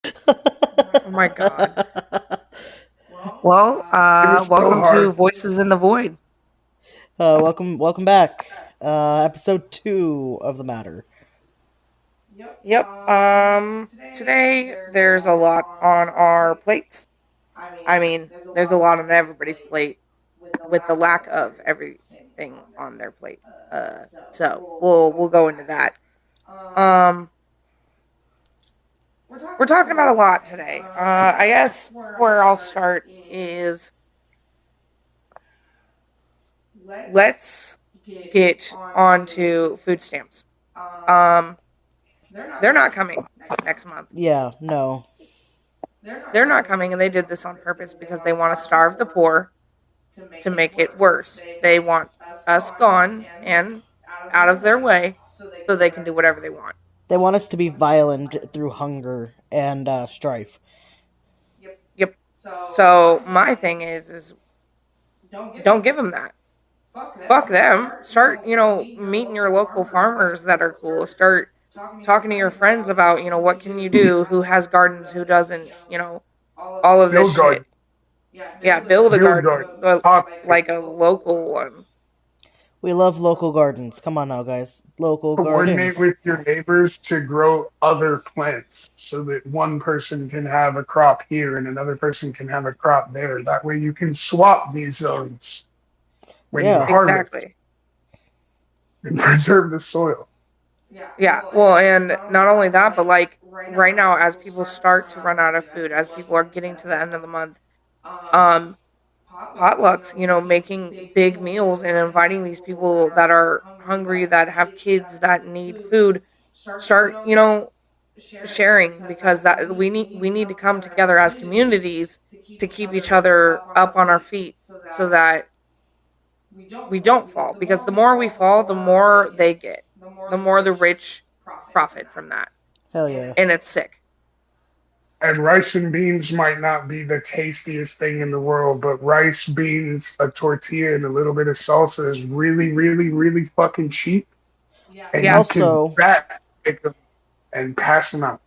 Oh my god. Well, It was so welcome to hard. Voices in the Void. Welcome back. Episode 2 of the matter. Yep. Today there's a lot on our plates. I mean, there's a lot on everybody's plate with the lack of everything on their plate. So we'll go into that. Um, we're talking about a lot today. I guess where I'll start is let's get on to food stamps. Um, they're not coming next month. Yeah, no. They're not coming, and they did this on purpose because they want to starve the poor to make it worse. They want us gone and out of their way so they can do whatever they want. They want us to be violent through hunger and strife. Yep. So my thing is don't give them that. Fuck them. Start, meeting your local farmers that are cool. Start talking to your friends about, what can you do, who has gardens, who doesn't, all of this Field shit. garden. Yeah, build a Field garden, garden. Topic. like a local one. We love local gardens. Come on now, guys. Local Coordinate gardens. with your neighbors to grow other plants so that one person can have a crop here and another person can have a crop there. That way you can swap these zones when you Yeah. harvest Exactly. and preserve the soil. Yeah. Well, and not only that, but like right now, as people start to run out of food, as people are getting to the end of the month, um, potlucks, making big meals and inviting these people that are hungry, that have kids that need food, start, sharing because that we need to come together as communities to keep each other up on our feet so that we don't fall, because the more we fall, the more they get, the more the rich profit from that, Hell yeah. and it's sick. And rice and beans might not be the tastiest thing in the world, but rice, beans, a tortilla, and a little bit of salsa is really, really, really fucking cheap. And Yeah. you can Also, fat pick them and pass them out.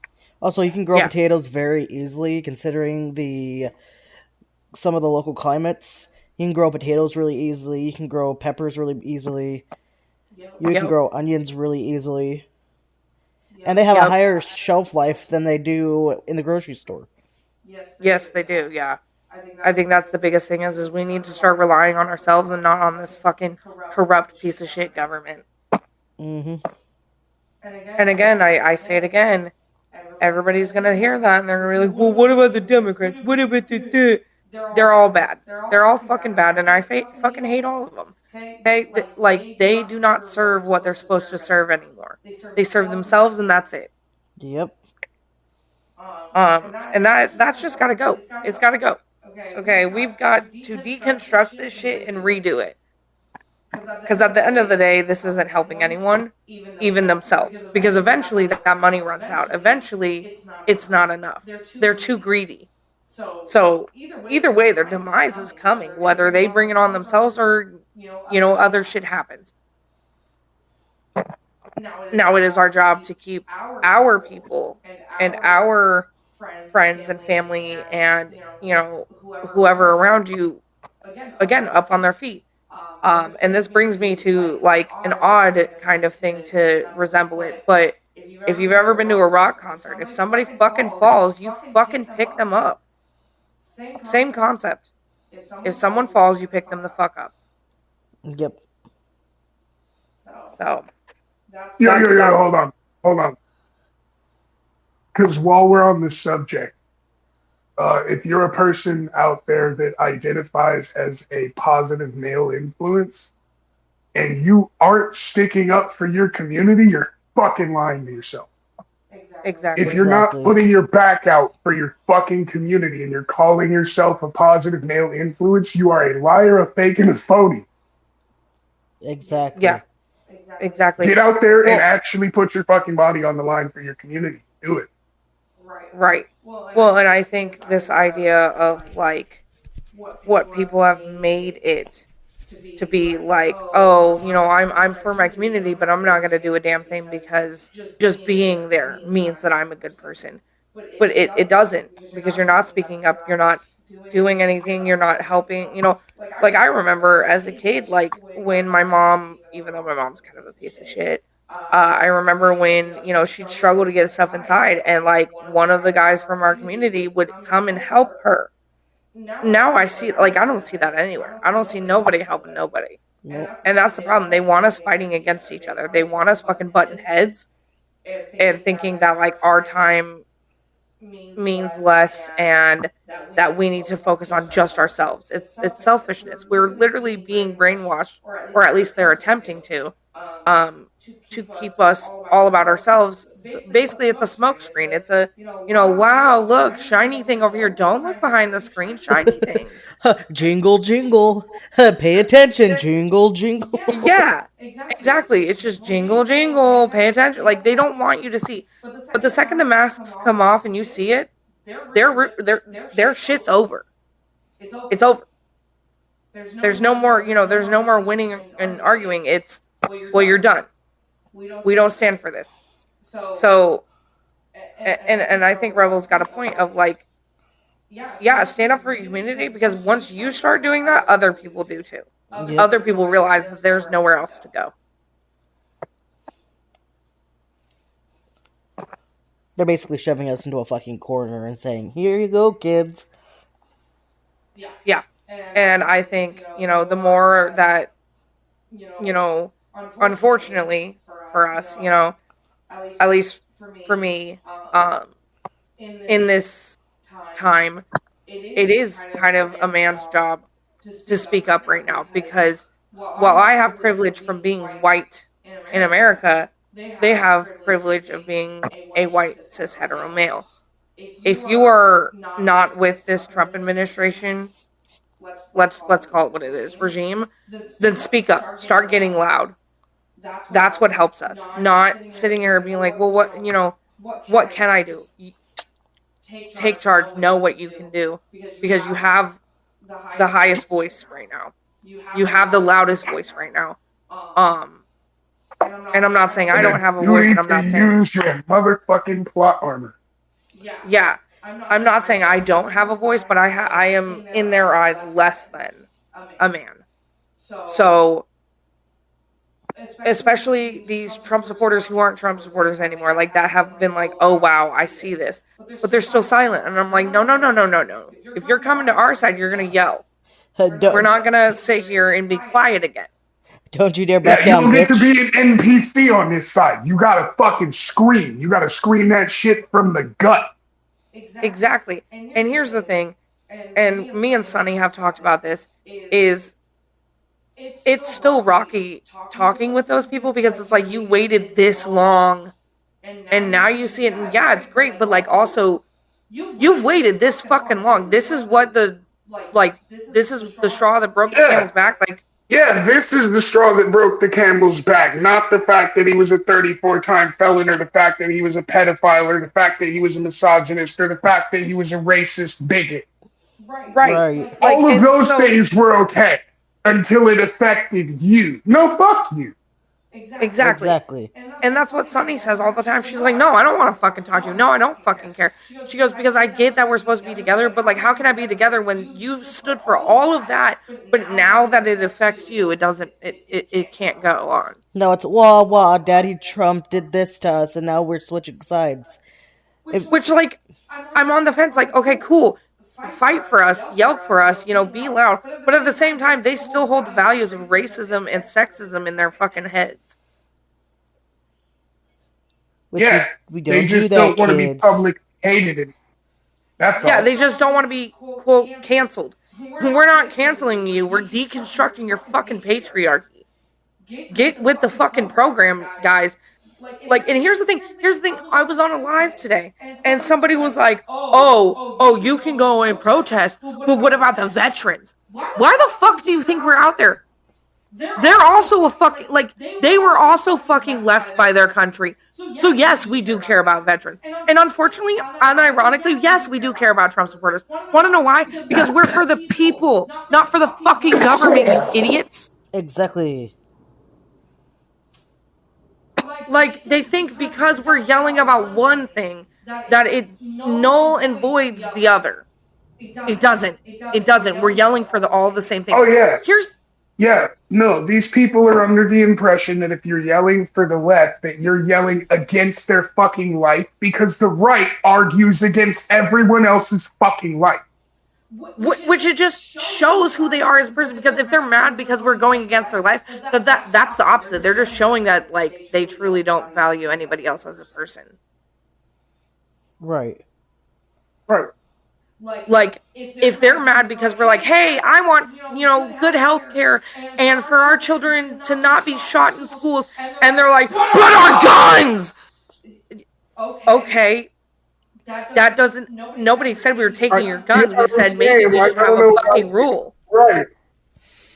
you can grow Yeah. potatoes very easily considering the some of the local climates. You can grow potatoes really easily. You can grow peppers really easily. You can Yep. grow onions really easily. And they have a Yep. higher shelf life than they do in the grocery store. Yes, they do. Yeah. I think that's the biggest thing is we need to start relying on ourselves and not on this fucking corrupt piece of shit government. Mm-hmm. And again, I say it again. Everybody's gonna hear that and they're gonna be like, "Well, what about the Democrats? What about the?" They're all bad. They're all fucking bad, and I fucking hate all of them. Okay, like they do not serve what they're supposed to serve anymore. They serve themselves, and that's it. Yep. And that's just gotta go. It's gotta go. Okay, we've got to deconstruct this shit and redo it. Because at the end of the day, this isn't helping anyone, even themselves. Because eventually that money runs out. Eventually, it's not enough. They're too greedy. So either way, their demise is coming, whether they bring it on themselves or other shit happens. Now it is our job to keep our people and our friends and family and whoever around you again up on their feet. And this brings me to like an odd kind of thing to resemble it, but if you've ever been to a rock concert, if somebody fucking falls, you fucking pick them up. Same concept. If someone falls, you pick them the fuck up. Yep. So Yo, yo, yo, that's hold on. Hold on. Because while we're on this subject, if you're a person out there that identifies as a positive male influence and you aren't sticking up for your community, you're fucking lying to yourself. If exactly. you're not Exactly. putting your back out for your fucking community and you're calling yourself a positive male influence, you are a liar, a fake, and a phony. Yeah, Exactly. exactly. Get out there and Well, actually put your fucking body on the line for your community. Do it. right. Well, and I think this idea of like what people have made it to be like, oh, I'm for my community, but I'm not gonna do a damn thing because just being there means that I'm a good person. but it doesn't, because you're not speaking up, you're not doing anything, you're not helping, like I remember as a kid, like when my mom, even though my mom's kind of a piece of shit, I remember when, she'd struggle to get stuff inside, and like one of the guys from our community would come and help her. Now I see, like, I don't see that anywhere. I don't see nobody helping nobody. Nope. And that's the problem. They want us fighting against each other. They want us fucking butting heads and thinking that like our time means less, and that we need to focus on just ourselves. It's selfishness. We're literally being brainwashed, or at least they're attempting um to keep us all about ourselves. So basically it's a smoke screen. It's a, wow, look, shiny thing over here. Don't look behind the screen, shiny things. Jingle, jingle. Pay attention. Jingle, jingle. Yeah, exactly. It's just jingle, jingle. Pay attention. Like they don't want you to see. But the second the masks come off and you see it, their shit's over. It's over. There's no more. There's no more winning and arguing. It's, well, you're done. We don't stand for this. So, and I think Rebel's got a point of like, yeah, stand up for your community, because once you start doing that, other people do too. Yep. Other people realize that there's nowhere else to go. They're basically shoving us into a fucking corner and saying, "Here you go, kids." Yeah. And I think, the more that, you know, unfortunately for us, at least for me, in this time, it is kind of a man's job to speak up right now, because while I have privilege from being white in America, they have privilege of being a white cis hetero male. If you are not with this Trump administration, let's call it what it is, regime, then speak up, start getting loud. That's what helps us. Not sitting here being like, well, what can I do? Take charge, know what you can do, because you have the highest voice right now. You have the loudest voice right now. And I'm not saying I don't have a voice, and I'm not saying, use your motherfucking plot armor. yeah, I'm not saying I don't have a voice, but I am in their eyes less than a man. So, especially these Trump supporters who aren't Trump supporters anymore, like that have been like, oh wow, I see this, but they're still silent, and I'm like, no, no, no, no, no, no. If you're coming to our side, you're gonna yell. We're not gonna sit here and be quiet again. Don't you dare back You down, don't get bitch. to be an NPC on this side. You gotta fucking scream. You gotta scream that shit from the gut. Exactly. And here's the thing, and me and Sunny have talked about this, is it's still rocky talking with those people, because it's like you waited this long and now you see it, and yeah, it's great, but like also you've waited this fucking long. This is what this is the straw that broke the camel's back. Like, yeah, this is the straw that broke the camel's back, not the fact that he was a 34-time felon, or the fact that he was a pedophile, or the fact that he was a misogynist, or the fact that he was a racist bigot. Right. All of those things were okay until it affected you. No, fuck you. Exactly. And that's what Sunny says all the time. She's like, no, I don't want to fucking talk to you. No, I don't fucking care. She goes, because I get that we're supposed to be together, but like, how can I be together when you stood for all of that, but now that it affects you, it can't go on. No, it's wah wah. Daddy Trump did this to us, and now we're switching sides. Which, like, I'm on the fence. Like, okay, cool. Fight for us, yell for us, be loud. But at the same time, they still hold the values of racism and sexism in their fucking heads. Which we don't they just do that, don't want to be kids. public hated. That's all. Yeah, they just don't want to be, quote, canceled. We're not canceling you. We're deconstructing your fucking patriarchy. Get with the fucking program, guys. Like, and here's the thing. I was on a live today, and somebody was like, oh, you can go and protest, but what about the veterans? Why the fuck do you think we're out there? They're also they were also fucking left by their country. So yes, we do care about veterans. And unfortunately, unironically, yes, we do care about Trump supporters. Want to know why? Because we're for the people, not for the fucking government, you idiots. Exactly. Like, they think because we're yelling about one thing that it null and voids the other. It doesn't. It doesn't. We're yelling for all the same things. Oh yeah, Here's yeah. No, these people are under the impression that if you're yelling for the left, that you're yelling against their fucking life because the right argues against everyone else's fucking life. which it just shows who they are as a person, because if they're mad because we're going against their life, that's the opposite. They're just showing that like they truly don't value anybody else as a person. Right. Right. Like if they're mad because we're like, hey, I want good health care and for our children to not be shot in schools, and they're like, but our guns. Okay, that doesn't. Nobody said we were taking your guns. We said maybe we should have a fucking rule. Right.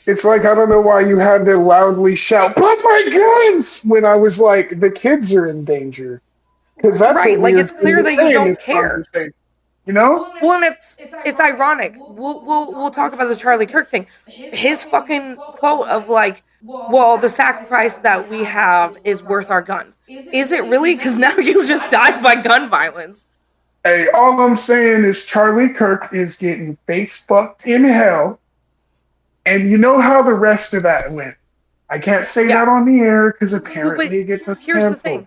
It's like, I don't know why you had to loudly shout, "Put my guns!" when I was like, the kids are in danger. Because that's right. a Like weird it's clear that you don't care. You know? Well, and it's ironic. We'll talk about the Charlie Kirk thing. His fucking quote of like, well, the sacrifice that we have is worth our guns. Is it really? Because now you just died by gun violence. Hey, all I'm saying is Charlie Kirk is getting face fucked in hell. And you know how the rest of that went. I can't say that on the air because apparently it gets us canceled.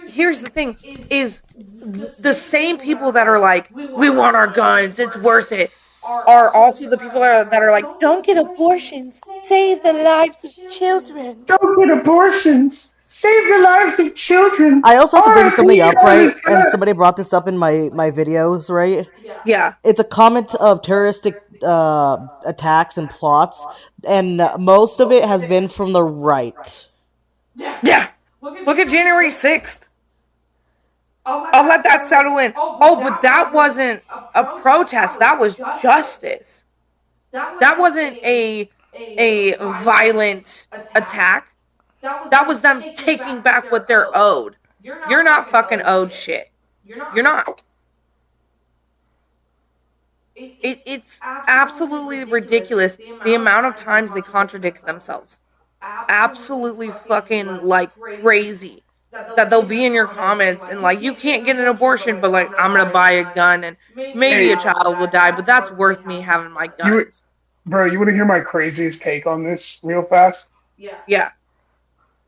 Here's the thing is the same people that are like, we want our guns, it's worth it, are also the people that are like, don't get abortions, save the lives of children. Don't get abortions, save the lives of children. I also have to bring something up, right? And somebody brought this up in my videos, right? Yeah. It's a comment of terroristic attacks and plots, and most of it has been from the right. Yeah. Look at January 6th. I'll let that settle in. Oh, but that wasn't a protest. That was justice. That wasn't a violent attack. That was them taking back what they're owed. You're not fucking owed shit. You're not. It's absolutely ridiculous the amount of times they contradict themselves. Absolutely fucking like crazy. That they'll be in your comments and like, you can't get an abortion, but like, I'm gonna buy a gun and maybe a child will die, but that's worth me having my guns. Bro, you want to hear my craziest take on this real fast? Yeah.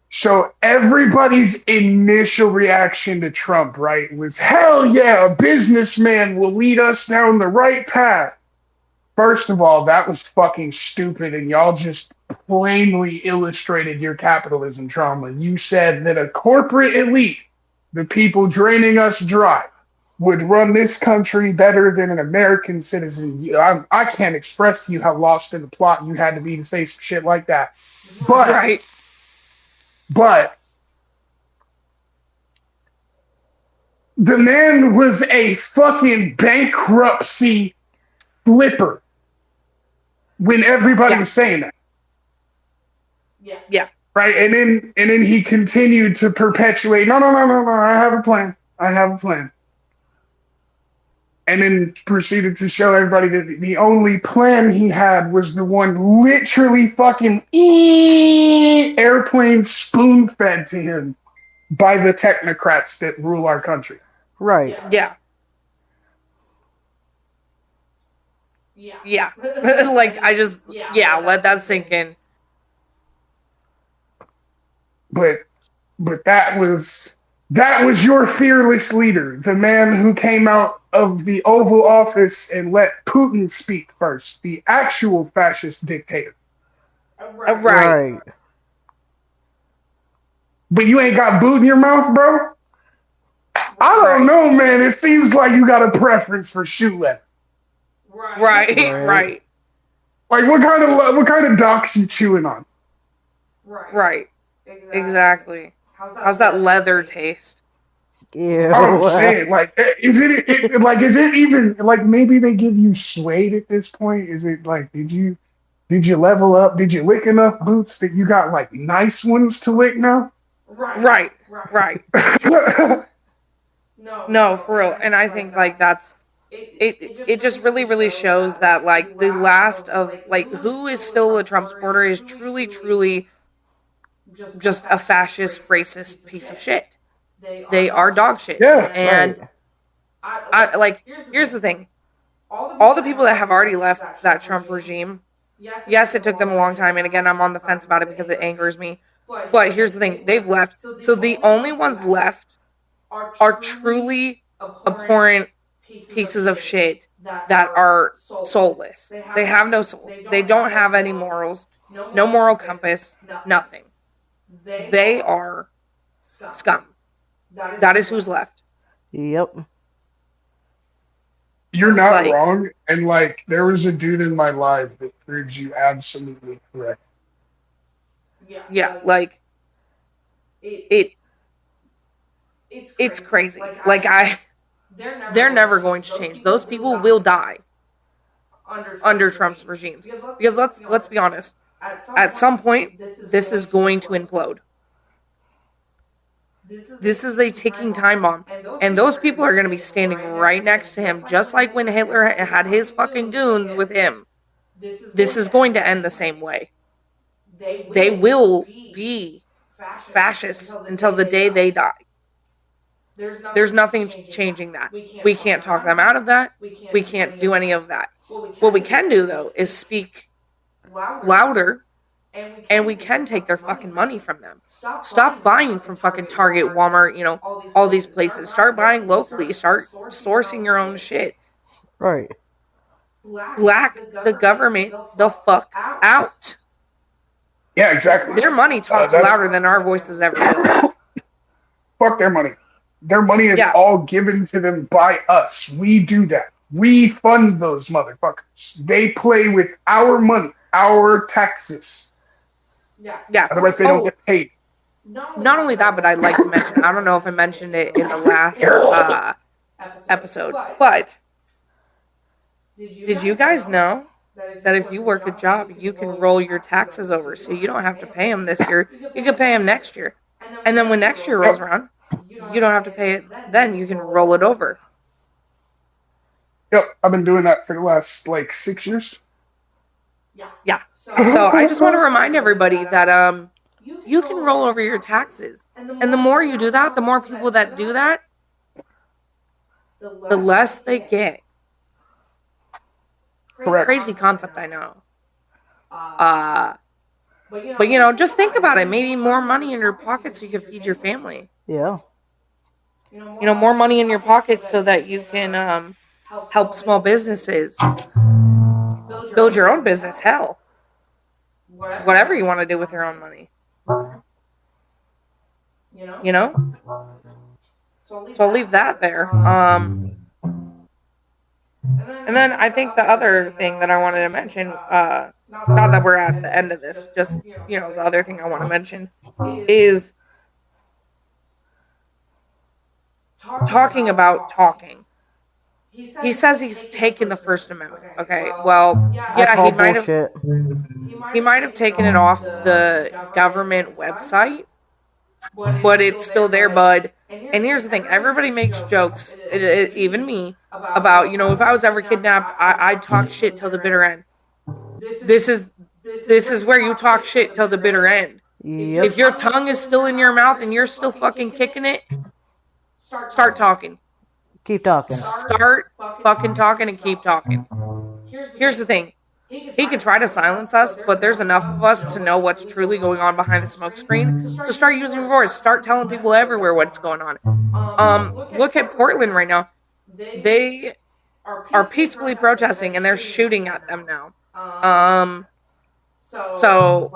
So everybody's initial reaction to Trump, right, was, hell yeah, a businessman will lead us down the right path. First of all, that was fucking stupid, and y'all just plainly illustrated your capitalism trauma. You said that a corporate elite, the people draining us dry, would run this country better than an American citizen. I can't express to you how lost in the plot you had to be to say some shit like that. But the man was a fucking bankruptcy flipper when everybody was saying that. Yeah. Right? And then he continued to perpetuate, no, I have a plan. And then proceeded to show everybody that the only plan he had was the one literally fucking airplane spoon-fed to him by the technocrats that rule our country. Right. Yeah. Like, I just, let that sink in. But that was your fearless leader, the man who came out of the Oval Office and let Putin speak first, the actual fascist dictator. Right. But you ain't got boot in your mouth, bro? I don't know, man. It seems like you got a preference for shoe leather. Right. Like, what kind of docks you chewing on? Right. Exactly. How's that leather taste? Ew. I'm saying, like, is it even like, maybe they give you suede at this point? Is it like, did you level up? Did you lick enough boots that you got like nice ones to lick now? Right. No, for real. And I think like that's it just really shows that like the last of like who is still a Trump supporter is truly just a fascist, racist piece of shit. They are dog shit. Yeah. And right. Here's the thing. All the people that have already left that Trump regime, yes, it took them a long time. And again, I'm on the fence about it because it angers me. But here's the thing, they've left. So the only ones left are truly abhorrent pieces of shit that are soulless. They have no souls. They don't have any morals, no moral compass, nothing. They are scum. That is who's left. Yep. You're not Like, wrong. And like, there was a dude in my life that proves you absolutely correct. yeah, like it it's crazy. They're never going to change. Those people will die under Trump's regimes. Because let's be honest, at some point this is going to implode. This is a ticking time bomb. And those people are going to be standing right next to him, just like when Hitler had his fucking goons with him. This is going to end the same way. They will be fascists until the day they die. There's nothing changing that. We can't talk them out of that. We can't do any of that. What we can do, though, is speak louder, and we can take their fucking money from them. Stop buying from fucking Target, Walmart, all these places. Start buying locally. Start sourcing your own shit. Right. Black the government the fuck out. Yeah, exactly. Their money talks louder than our voices ever will. Fuck their money. Their money is Yeah. all given to them by us. We do that. We fund those motherfuckers. They play with our money, our taxes. Yeah. Otherwise, they don't get paid. Not only that, but I'd like to mention, I don't know if I mentioned it in the last episode, but did you guys know that if you work a job, you can roll your taxes over so you don't have to pay them this year? You can pay them next year. And then when next year rolls around, you don't have to pay it then. You can roll it over. Yep, I've been doing that for the last 6 years. Yeah. So I just want to remind everybody that you can roll over your taxes. And the more you do that, the more people that do that, the less they get. Correct. Crazy concept, I know. But just think about it. Maybe more money in your pocket so you can feed your family. Yeah. More money in your pocket so that you can help small businesses, build your own business. Hell, whatever you want to do with your own money. So I'll leave that there. And then I think the other thing that I wanted to mention, not that we're at the end of this, just the other thing I want to mention is talking about talking. He says he's taken the First Amendment. Okay, well, yeah, he might have taken it off the government website, but it's still there, bud. And here's the thing: everybody makes jokes, even me, about if I was ever kidnapped, I'd talk shit till the bitter end. This is where you talk shit till the bitter end. Yep. If your tongue is still in your mouth and you're still fucking kicking it, start talking. Keep talking. Start fucking talking and keep talking. Here's the thing. He can try to silence us, but there's enough of us to know what's truly going on behind the smoke screen. So start using your voice. Start telling people everywhere what's going on. Look at Portland right now. They are peacefully protesting and they're shooting at them now. So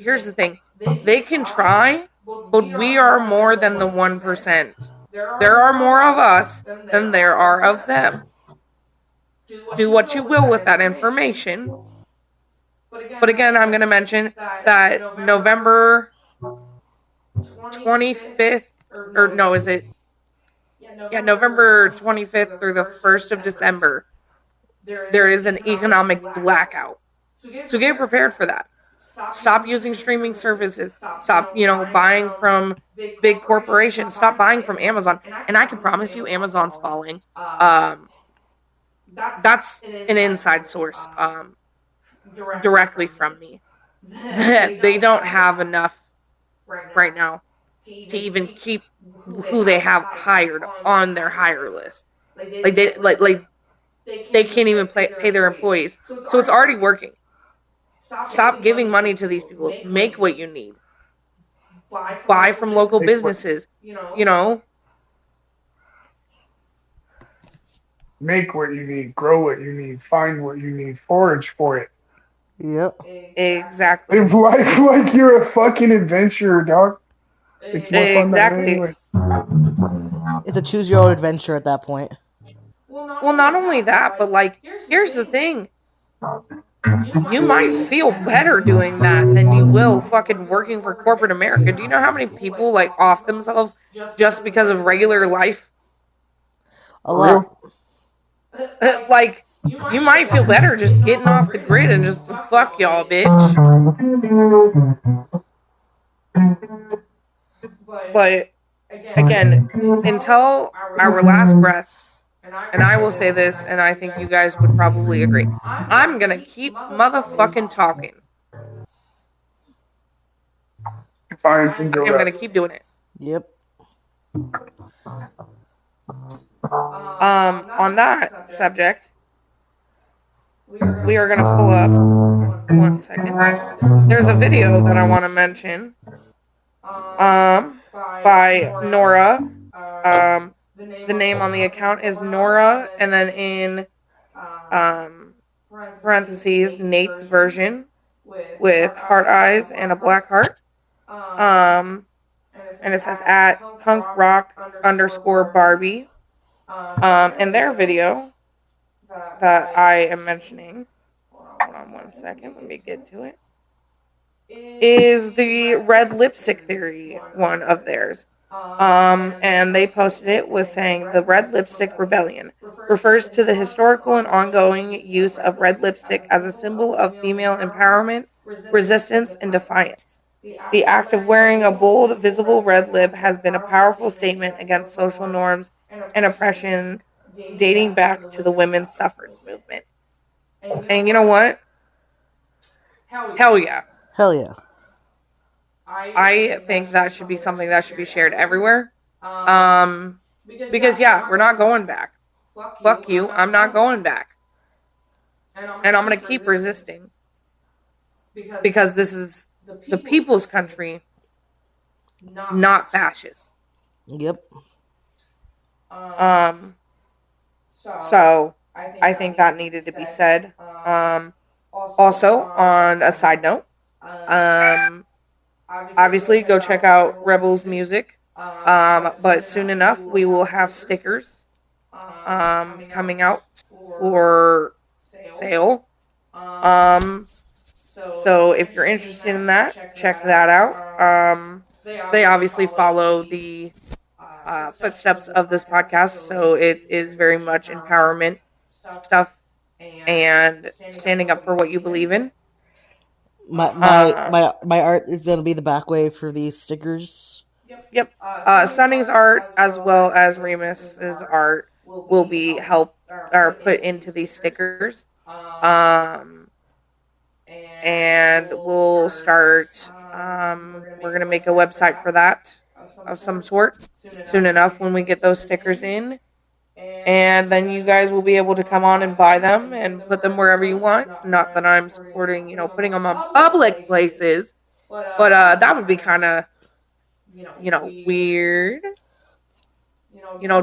here's the thing. They can try, but we are more than the 1%. There are more of us than there are of them. Do what you will with that information. But again, I'm going to mention that November 25th, or no, is it? Yeah, November 25th through the 1st of December, there is an economic blackout. So get prepared for that. Stop using streaming services. Stop, buying from big corporations. Stop buying from Amazon. And I can promise you, Amazon's falling. That's an inside source, directly from me. They don't have enough right now to even keep who they have hired on their hire list. Like they can't even pay their employees. So it's already working. Stop giving money to these people. Make what you need. Buy from local Make what businesses. You know, make what you need, grow what you need, find what you need, forage for it. Yep. exactly. Live life like you're a fucking adventurer, dog. It's more fun that way Exactly. anyway. It's a choose your own adventure at that point. Well, not only that, but like, here's the thing. You might feel better doing that than you will fucking working for corporate America. Do you know how many people like off themselves just because of regular life? A For real? lot. Like, you might feel better just getting off the grid and just fuck y'all, bitch. But again, until our last breath, and I will say this, and I think you guys would probably agree, I'm gonna keep motherfucking talking. Defiance and Joe I'm Rap. gonna keep doing it. Yep. On that subject, we are gonna pull up 1 second. There's a video that I want to mention. By Nora. The name on the account is Nora, and then in um parentheses Nate's version with heart eyes and a black heart. Um, and it says at punk rock underscore Barbie. And their video that I am mentioning, hold on 1 second, let me get to it, is the red lipstick theory one of theirs. And they posted it with saying the red lipstick rebellion refers to the historical and ongoing use of red lipstick as a symbol of female empowerment, resistance, and defiance. The act of wearing a bold, visible red lip has been a powerful statement against social norms and oppression dating back to the women's suffrage movement. And you know what? Hell yeah. Hell yeah. I think that should be something that should be shared everywhere. Um, because yeah, we're not going back. Fuck you. I'm not going back. And I'm going to keep resisting because this is the people's country, not fascist. Yep. Um, so I think that needed to be said. Also, on a side note, obviously go check out Rebels music. But soon enough, we will have stickers coming out for sale. So if you're interested in that, check that out. They obviously follow the footsteps of this podcast, so it is very much empowerment stuff and standing up for what you believe in. My art is gonna be the back way for these stickers. Yep. Sunny's art as well as Remus's art will be helped or put into these stickers. Um, and we'll start. We're gonna make a website for that of some sort soon enough when we get those stickers in, and then you guys will be able to come on and buy them and put them wherever you want. Not that I'm supporting, putting them on public places, but that would be kind of, weird.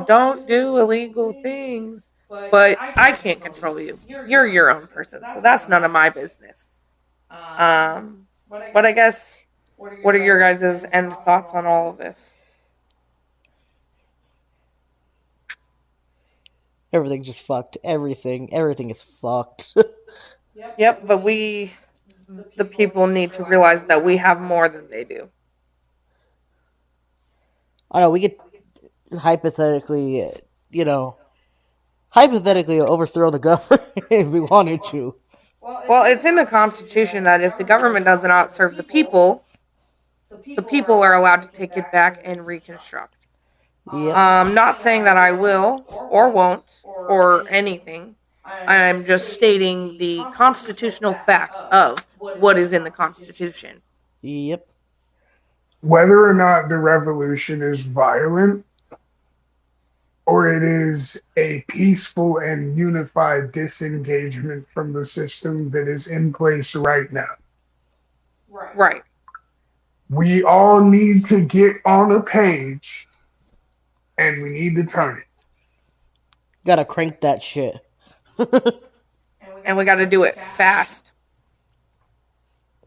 Don't do illegal things, but I can't control you. You're your own person, so that's none of my business. But I guess, what are your guys' end thoughts on all of this? Everything just fucked. Everything is fucked. Yep, but we, the people, need to realize that we have more than they do. I know we could hypothetically, hypothetically overthrow the government if we wanted to. Well, it's in the Constitution that if the government does not serve the people are allowed to take it back and reconstruct. Yep. Not saying that I will or won't or anything. I'm just stating the constitutional fact of what is in the Constitution. Yep. Whether or not the revolution is violent or it is a peaceful and unified disengagement from the system that is in place right now. Right. We all need to get on a page and we need to turn it. Gotta crank that shit. And we got to do it fast.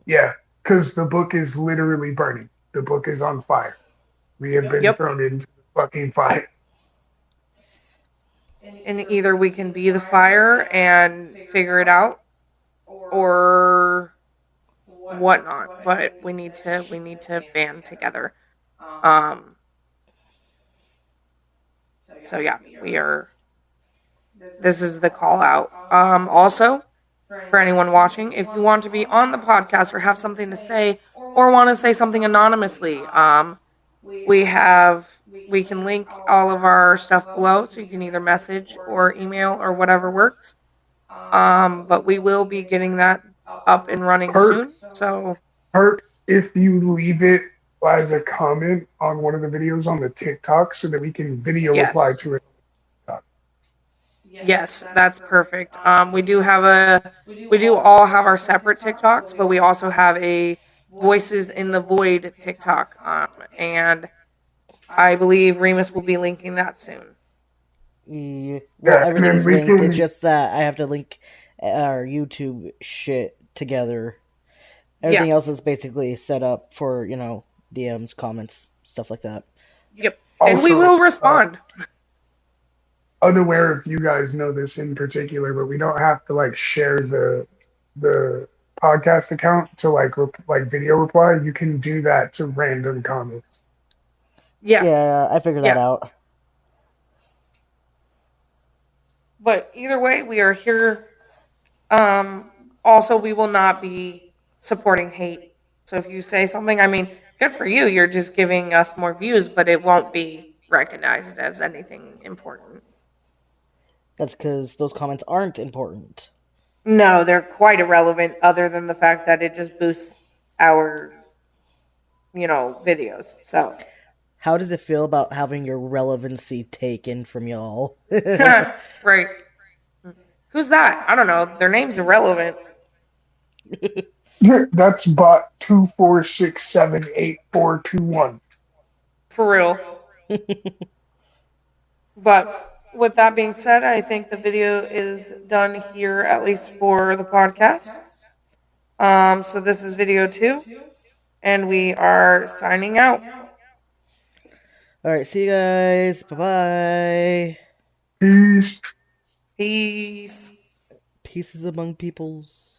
Yeah, because the book is literally burning. The book is on fire. We have been Yep. thrown into the fucking fire. And either we can be the fire and figure it out or whatnot, but we need to band together. Um so yeah, we are this is the call out. Also, for anyone watching, if you want to be on the podcast or have something to say or want to say something anonymously, we can link all of our stuff below, so you can either message or email or whatever works. But we will be getting that up and running Hurt, soon. So hurt if you leave it as a comment on one of the videos on the TikTok so that we can video reply yes, to it. yes, that's perfect. We do all have our separate TikToks, but we also have a Voices in the Void TikTok. And I believe Remus will be linking that soon. Yeah. Well, Yeah, and everything then is we linked. It's can just that I have to link our YouTube shit together. Yeah, Everything else is basically set up for, DMs, comments, stuff like that. yep. And we also will respond. unaware if you guys know this in particular, but we don't have to like share the podcast account to like video reply. You can do that to random comments. Yeah, Yeah, I figured that yeah. out. But either way, we are here. Also, we will not be supporting hate. So if you say something, I mean, good for you. You're just giving us more views, but it won't be recognized as anything important. That's because those comments aren't important. No, they're quite irrelevant, other than the fact that it just boosts our, videos. So, How does it feel about having your relevancy taken from y'all? right. Who's that? I don't know. Their name's irrelevant. That's bot 246788421. For real. But with that being said, I think the video is done here, at least for the podcast. So this is video 2, and we are signing out. Alright, see you guys. Bye bye. Peace. Peace. Pieces among peoples.